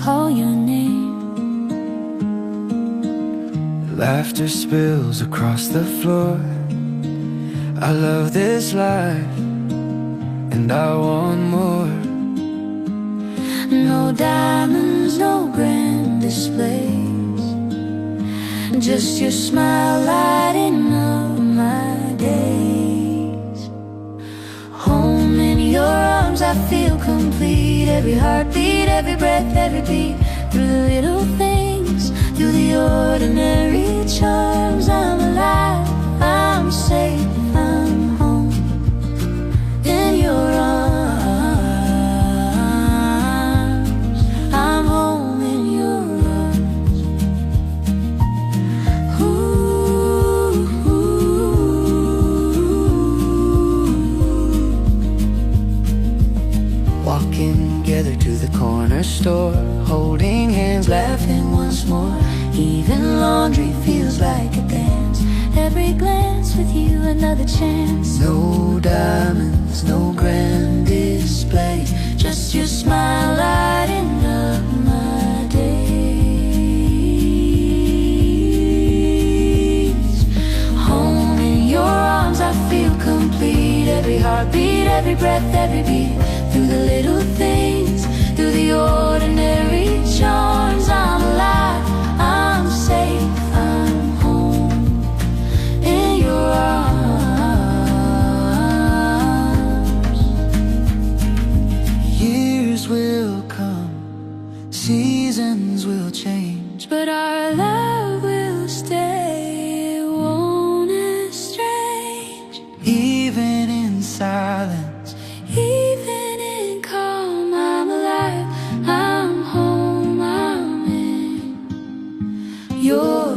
call your name. Laughter spills across the floor. I love this life, and I want more. No diamonds, no grand displays, just your smile lighting up my days. Home in your arms, I feel complete. Every heartbeat, every breath, every beat. Through the little things, through the ordinary charms, I'm alive, I'm safe, I'm home in your arms. I'm home in your arms. Ooh, Walking together to the corner store, holding hands, laughing once more. even laundry feels like a dance. Every glance with you, another chance. No diamonds, no grand display, Just your smile lighting up my days. Home in your arms, I feel complete. Every heartbeat, every breath, every beat. Through the little things, through the ordinary charms, I'm alive, I'm safe, I'm home in your arms. Years will come, seasons will change, But our love will stay, it won't estrange. even in silence. Even in calm, I'm alive, I'm home, I'm in your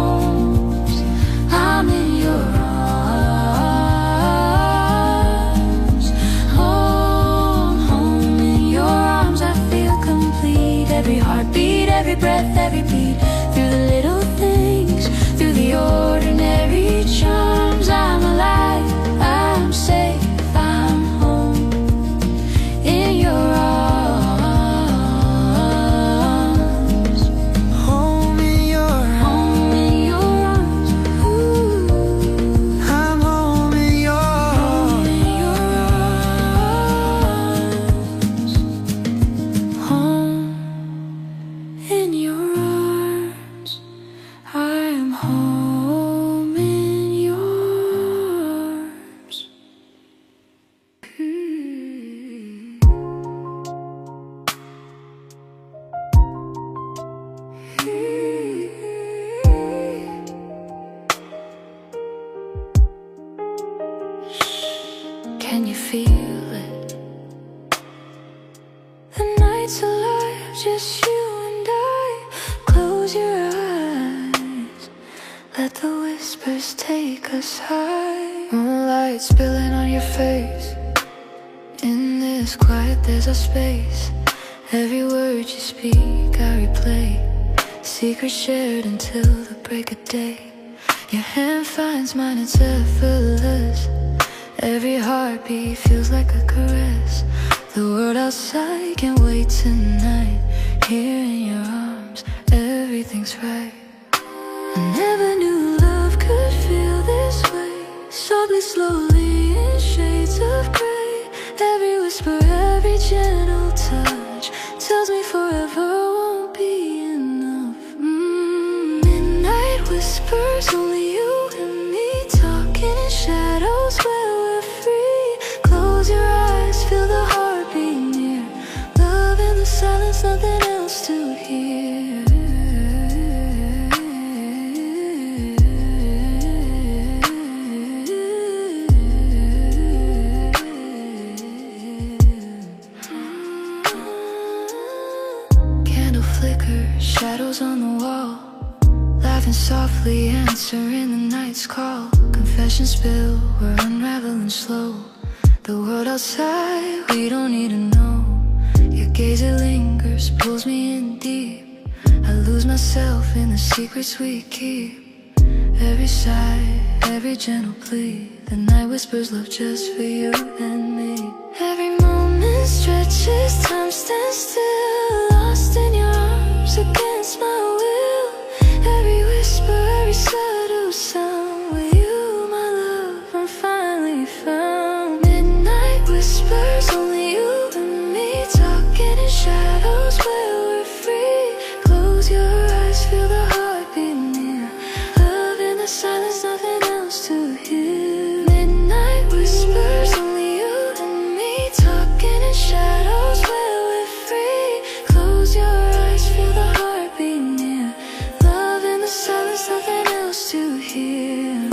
arms. I'm in your arms. Home in your arms, I feel complete. Every heartbeat, every breath, every beat. Through the little things, through the ordinary charms, I'm alive, I'm safe, I'm home in your arms. Home in your Home in your arms. Ooh. I'm home in your Home in your arms. Home in your arms. I'm home in your arms. Can you feel it? The night's alive, just you and I. Close your eyes, let the whispers take us high. moonlight spilling on your face. In this quiet there's a space. Every word you speak I replay. Secrets shared until the break of day. Your hand finds mine, it's effortless. Every heartbeat feels like a caress. The world outside can't wait tonight. Here in your arms, everything's right. I never knew love could feel this way. Softly, slowly, in shades of gray. Every whisper, every gentle touch tells me forever won't be enough. Midnight whispers, only you and me. Talking in shadows where we're free. Close your eyes, feel the heartbeat near. Love in the silence, nothing else to hear. Candle flicker, shadows on the wall. Laughing softly, answering the night's call. Confession spill, we're unraveling slow. The world outside, we don't need to know. Your gaze, it lingers, pulls me in deep. I lose myself in the secrets we keep. Every sigh, every gentle plea. The night whispers love just for you and me. Every moment Mountain stretches, time stands still, lost in your arms against my will. Every whisper, every subtle sound, with you, my love, I'm finally found. Midnight whispers, only you and me, talking in shadows where we're free. Close your eyes, feel the heartbeat near. Love in the silence, nothing else to hear. Midnight whispers, only you and me, talking in shadows where we're free. Close your eyes, feel the heartbeat near. Love in the silence, nothing else to hear.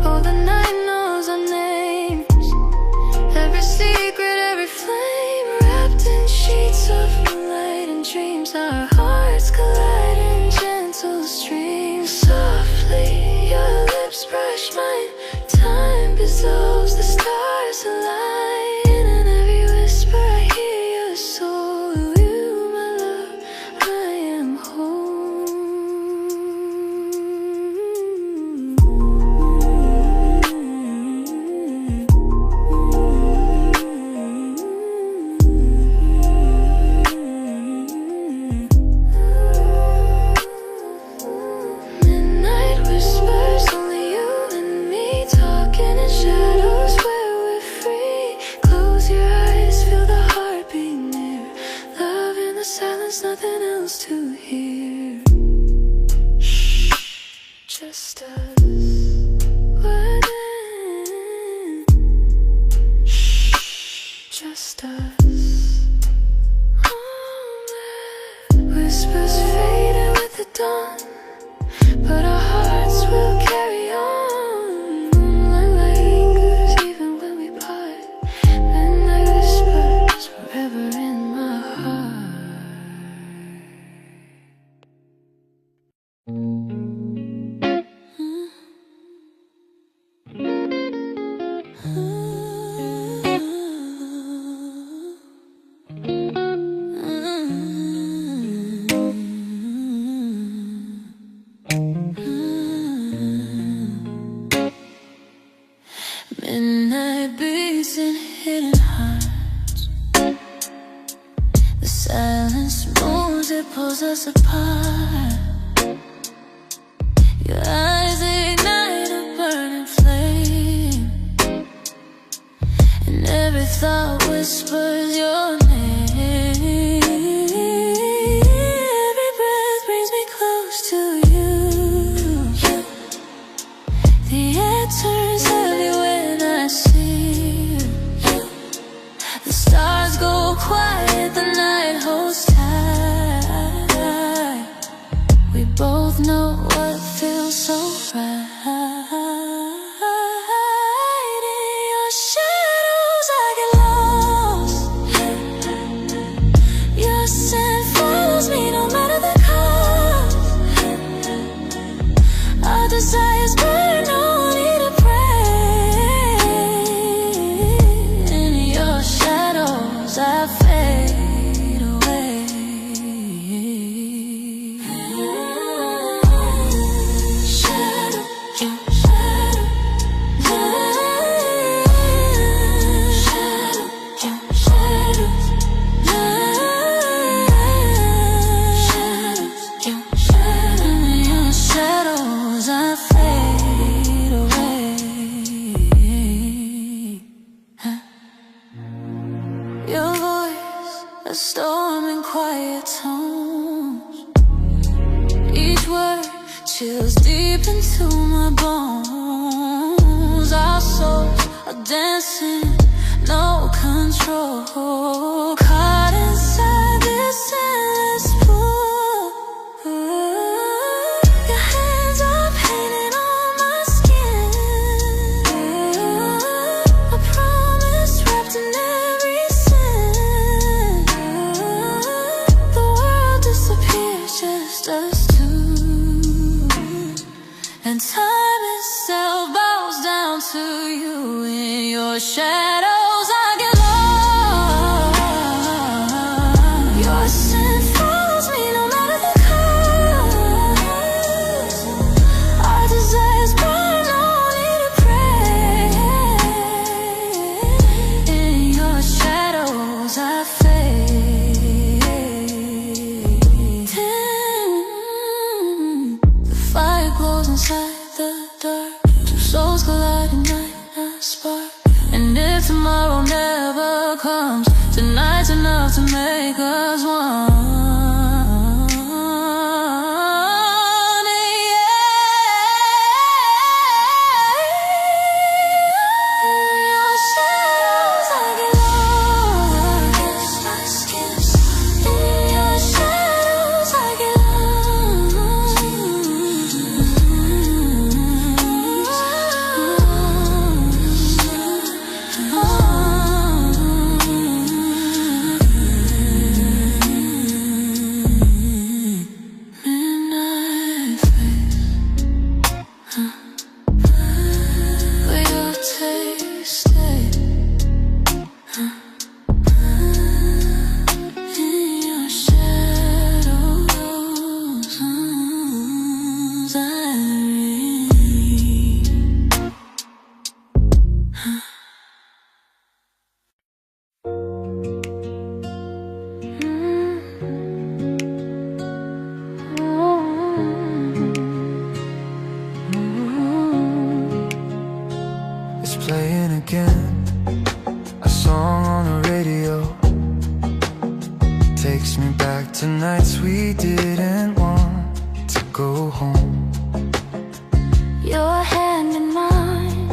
Oh, the night knows our names, every secret, every flame, wrapped in sheets of moonlight and dreams. Our hearts collide in gentle streams. Softly, your lips brush mine, time dissolves, the stars align. In every whisper I hear your soul. With you, my love, I am home. Midnight whispers, only you and me, talking in shadows where we're free. Close your eyes, feel the heartbeat near. Love in the silence, nothing else to hear. Just us, within. Just us. Whispers fading with the dawn, but our hearts will carry on. Moonlight lingers even when we part. Midnight whispers forever in my heart. Midnight beats in hidden hearts. The silence moves, it pulls us apart. Your eyes ignite a burning flame, and every thought whispers your name. Every breath brings me close to you. The air turns heavy when I see you. The stars go quiet, the night holds tight. We both know what feels so right. In your shadows I get lost. Your scent follows me no matter the cost. Our desires burn, no need to pray. In your shadows I fade away. Shadow, your shadow, shadow, your shadow, your shadow. In your shadows I fade away. Your voice, a storm in quiet tones. Each word chills deep into my bones. Our souls are dancing, no control. Caught inside this endless pool. Your hands are painted on my skin. A promise wrapped in every sin. The world disappears, just us two. And time itself bows down to you. In your shadows I get lost. Your scent follows me no matter the cost. Our desires burn, no need to pray. In your shadows if tomorrow never comes, tonight's enough to make us one. Playing again, a song on the radio takes me back to nights we didn't want to go home. Your hand in mine,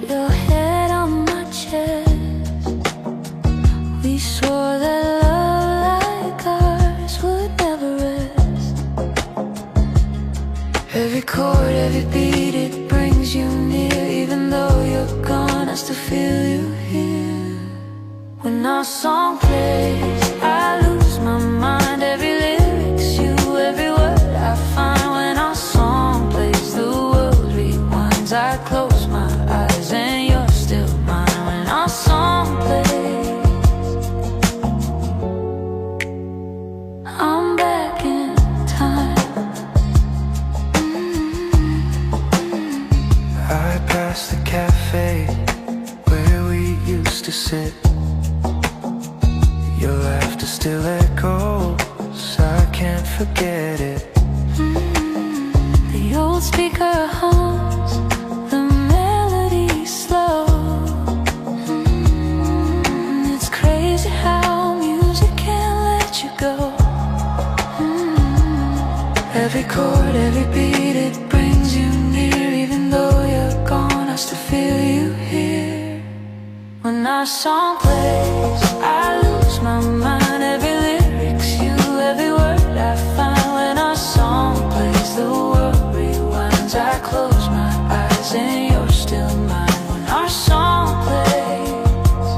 your head on my chest. We swore that love like ours would never rest. Every chord, every beat, it brings you near. Even though you're gone, I still feel you here. When our song plays, I lose my mind. Every lyric's you, every word I find. When our song plays, the world rewinds. I close my eyes and you're still mine. When our song plays, I'm back in time. I passed the cafe where we used to sit. Your laughter still echoes, I can't forget it. The old speaker hums, the melody slow. It's crazy how music can't let you go. Every chord, every beat, it brings you near. Even though you're gone, I still feel you here. When our song plays, I lose my mind. Every lyric's you, every word I find. When our song plays, the world rewinds. I close my eyes and you're still mine. When our song plays,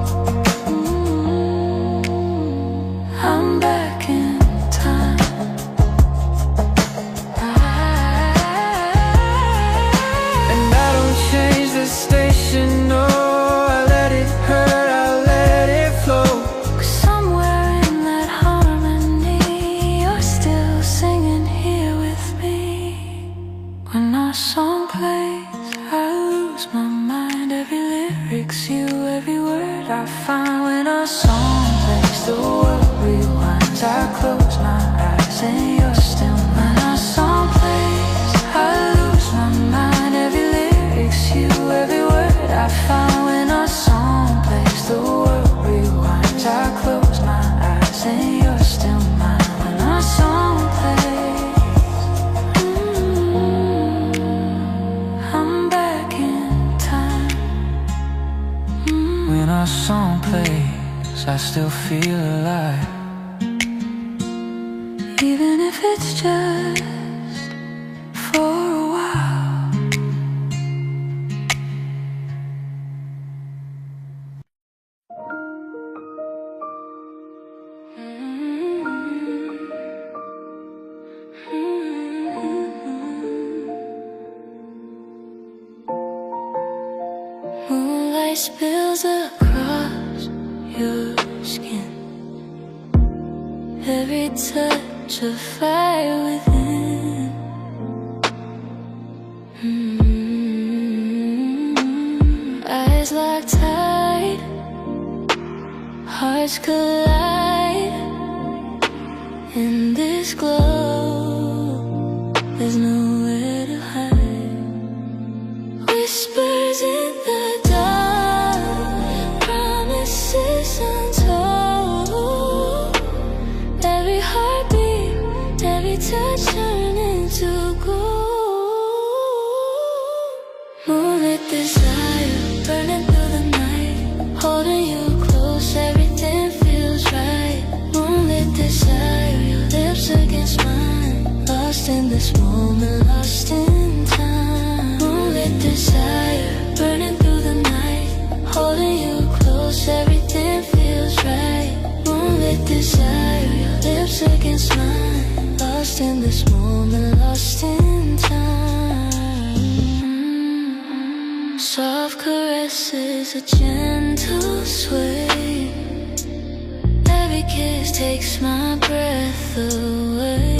I'm back in time. And I don't change the station, no. I let it hurt, I let it flow. Somewhere in that harmony, you're still singing here with me. When our song plays, I lose my mind. Every lyric's you, every word I find. When our song plays, the world rewinds. I close my eyes and you're still mine. When our song plays, I lose my mind. Every lyric's you, every word I find. When our song plays, the world rewinds. I close my eyes and you're still mine. When our song plays, I'm back in time. When our song plays, I still feel alive. Even if it's just for a while. Moonlight spills across your skin. Every touch of fire within. Eyes locked tight, hearts collide. In this glow, there's nowhere to hide. Whispers in the dark, Holding you close, everything feels right. Moonlit desire, your lips against mine. Lost in this moment, lost in time. Moonlit desire, burning through the night. Holding you close, everything feels right. Moonlit desire, your lips against mine. Lost in this moment, lost in time. Soft caresses, a gentle sway. Every kiss takes my breath away.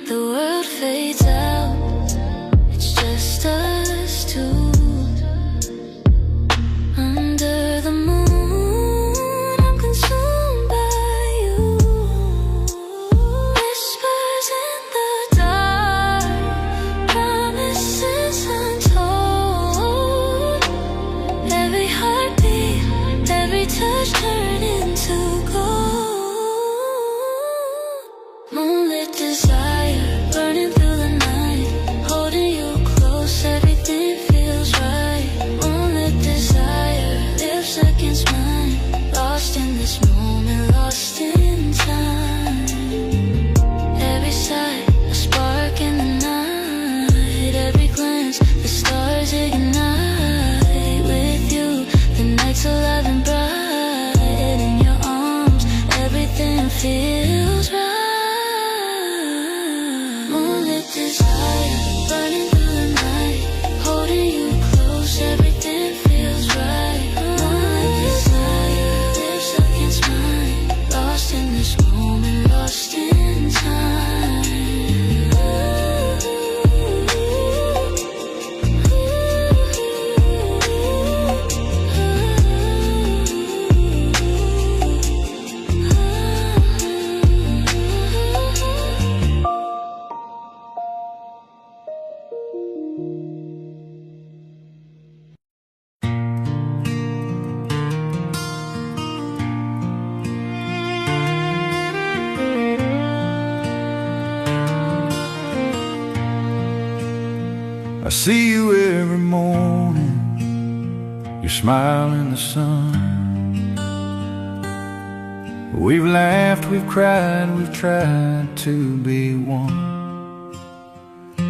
The world fades out, it's just us two. Under the moon, I'm consumed by you. Whispers in the dark, promises untold. Every heartbeat, every touch turn into gold. Moonlit desire, burning through the night. Holding you close, everything feels right. Moonlit desire, lips against mine. Lost in this moment, lost in time. Every sight, a spark in the night. Every glance, the stars ignite. With you, the night's alive and bright. In your arms, everything feels right. Moonlit desire, burning through the night. Holding you close, everything feels right. Moonlit desire, lips against mine. Lost in this moment, lost in time. I see you every morning, your smile in the sun. We've laughed, we've cried, we've tried to be one.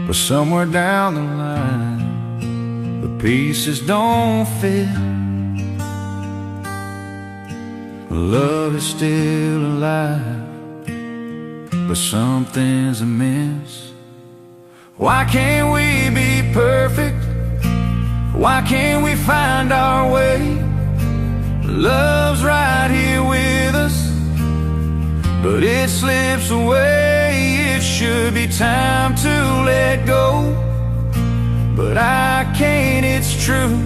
But somewhere down the line, the pieces don't fit. Love is still alive, but something's amiss. Why can't we be perfect? Why can't we find our way? Love's right here with us, but it slips away. It should be time to let go, but I can't, it's true.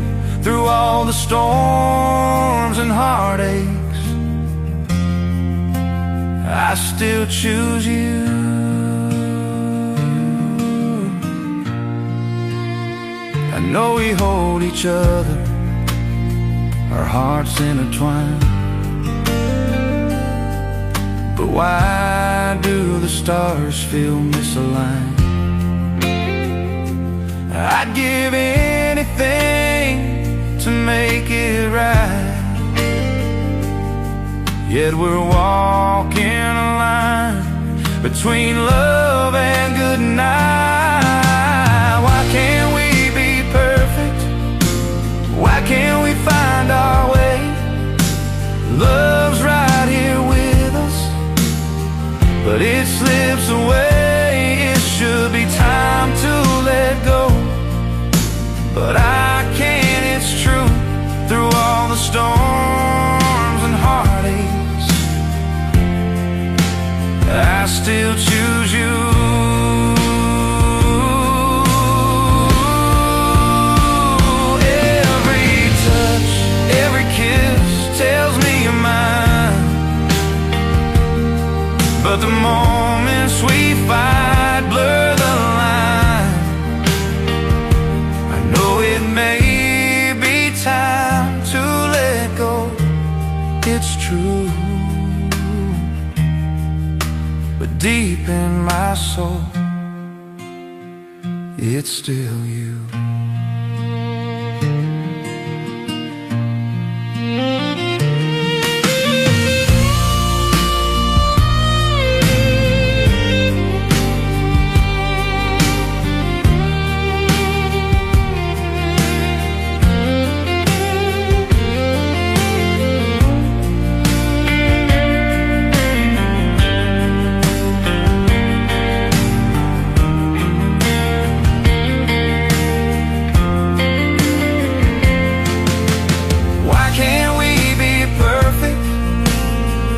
Through all the storms and heartaches, I still choose you. I know we hold each other, our hearts intertwined. But why do the stars feel misaligned? I'd give anything to make it right, yet we're walking a line between love and good night. Why can't we be perfect? Why can't we find our way? Love's right here with us, but it slips away. It should be time to let go, but I can't, it's true. Through all the storms and heartaches, I still choose you. Every touch, every kiss tells me you're mine, but the moments we fight blur the line. I know it may be time to let go, it's true, but deep in my soul, it's still you.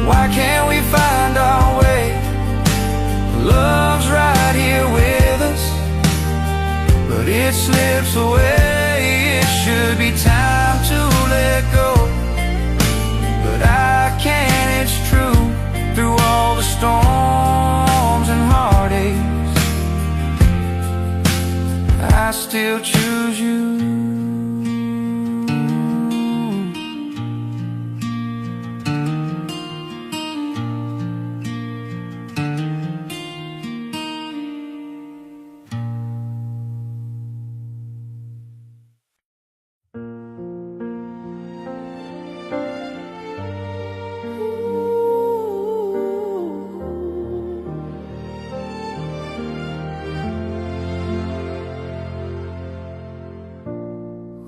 Why can't we find our way? Love's right here with us, but it slips away. It should be time to let go, but I can't, it's true. Through all the storms and heartaches, I still choose you.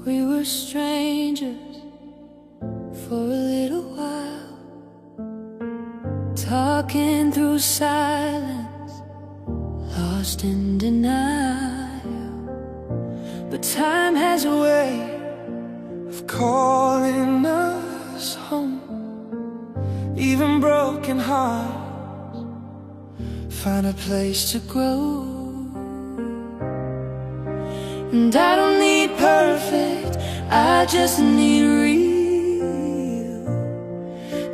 We were strangers for a little while, talking through silence, lost in denial. But time has a way of calling us home. Even broken hearts find a place to grow. And I don't need perfect, I just need real,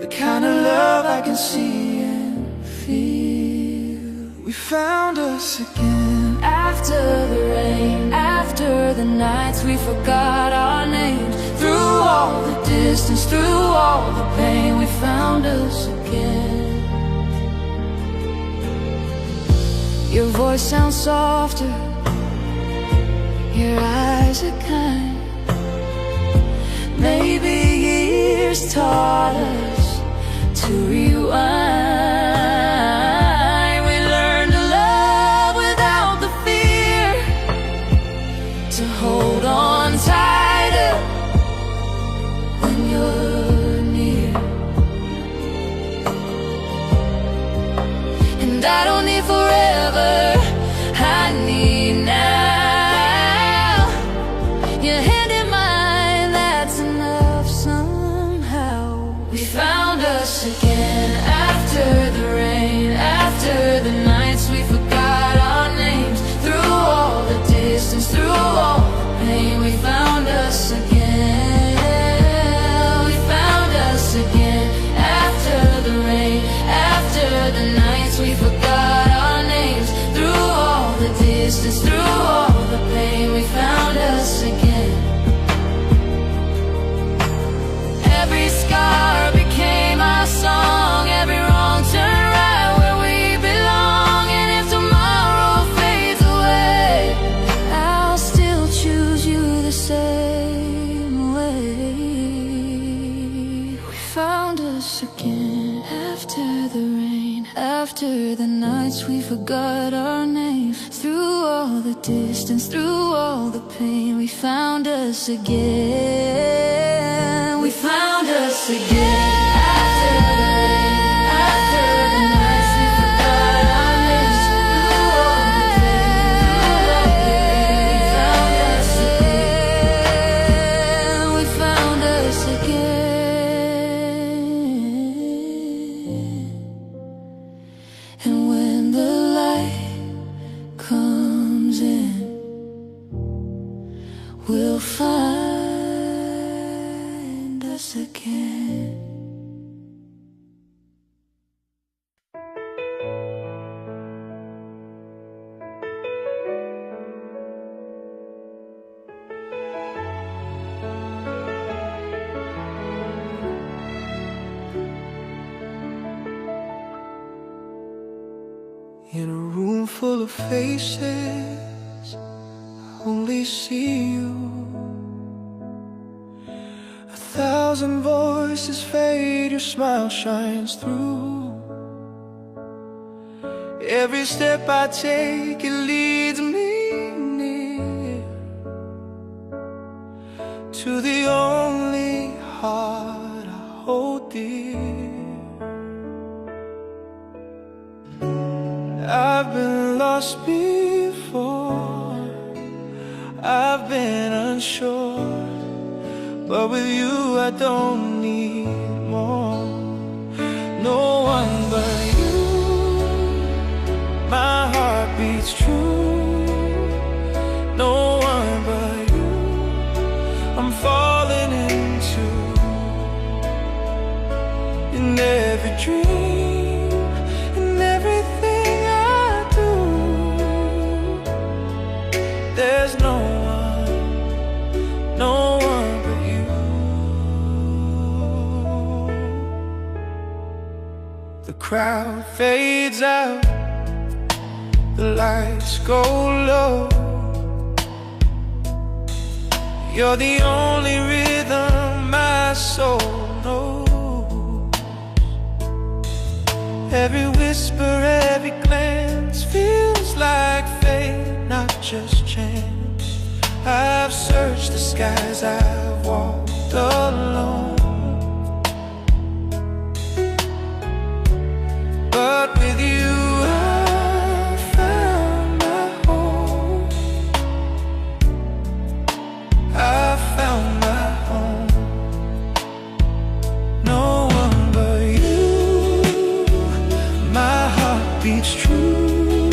the kind of love I can see and feel. We found us again. After the rain, after the nights we forgot our names, through all the distance, through all the pain, we found us again. Your voice sounds softer, your eyes are kind. Maybe years taught us to rewind. We learned to love without the fear, to hold on tighter when you're near. And I don't need forever, I need now. Your hand in mine, that's enough somehow. We found us again. After the rain, after the nights we forgot our names, through all the distance, through all the pain, we found us again. We found us again. After the rain, after the nights we forgot our names, through all the distance, through all the pain, we found us again. Every scar became our song, every wrong turned right where we belong. And if tomorrow fades away, I'll still choose you the same way. We found us again. After the rain, after the nights we forgot our names, through all the distance, through all the pain, we found us again. We found us again. After the rain, after the nights we forgot our names, through all the pain, we found us again. We found us again. And when the light comes in, we'll find us again. In a room full of faces, only see you. 1,000 voices fade, your smile shines through. Every step I take, it leads me near to the only heart I hold dear. I've been lost before, I've been unsure, but with you I don't need more. No one but you, my heart beats true. No one but you, I'm falling into. In every dream, in everything I do, there's no one but you. The crowd fades out, the lights go low. You're the only rhythm my soul knows. Every whisper, every glance feels like fate, not just chance. I've searched the skies, I've walked alone, but with you I found my home. I found my home. No one but you, my heart beats true.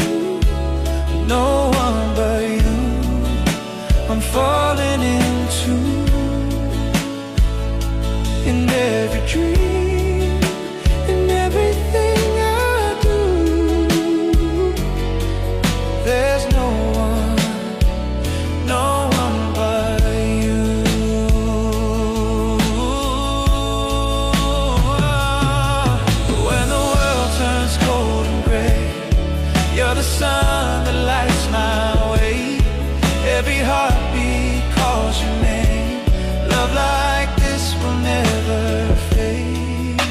No one but you, I'm falling into. In every dream, in everything I do, there's no one but you. When the world turns cold and gray, you're the sun that lights my way. Every heartbeat calls your name. Love like this will never fade.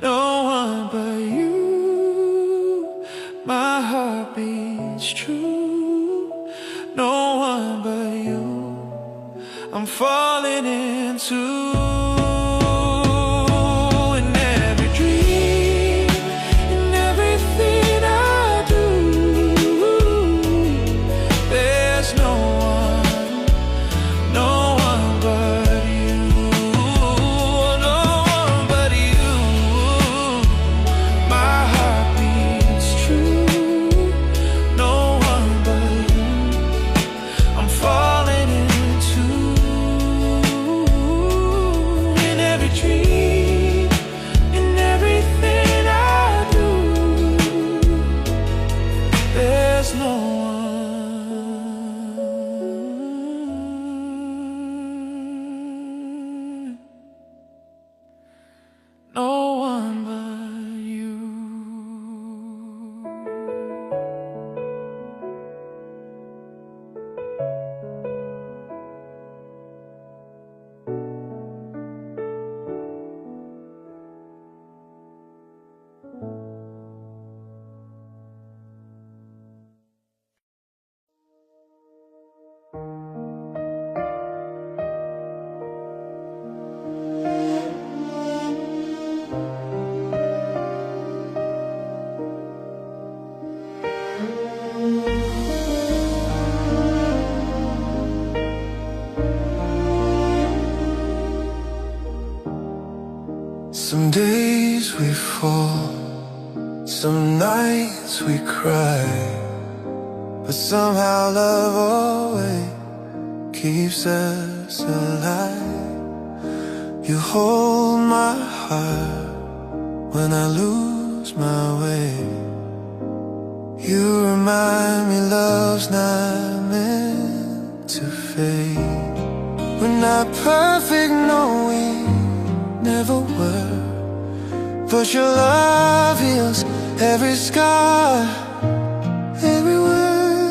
No one but you, my heart beats true. No one but you, I'm falling into. No one but you. Some days we fall, some nights we cry, but somehow love always keeps us alive. You hold my heart when I lose my way. You remind me love's not meant to fade. We're not perfect, no, we never were, but your love heals every scar, every word.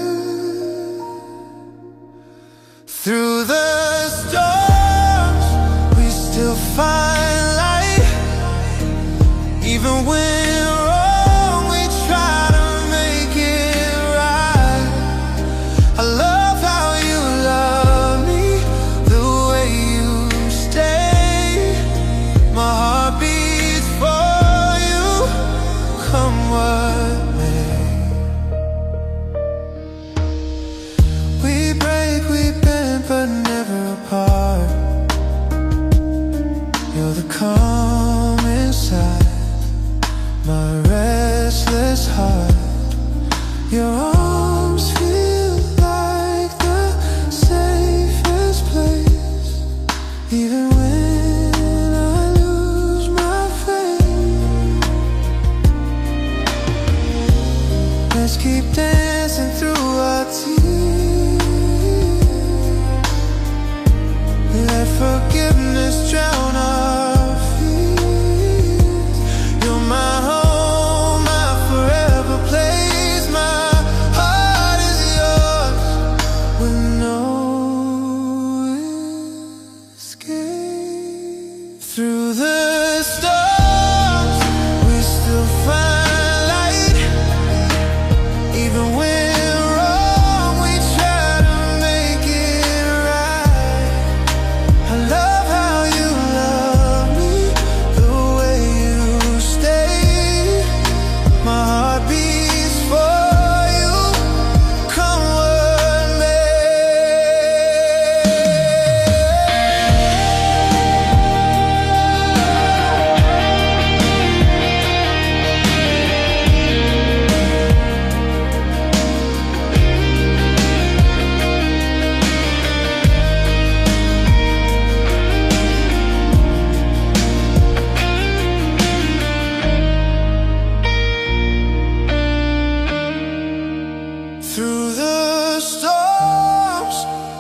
the storms,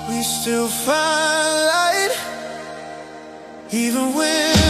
we still find light. Even when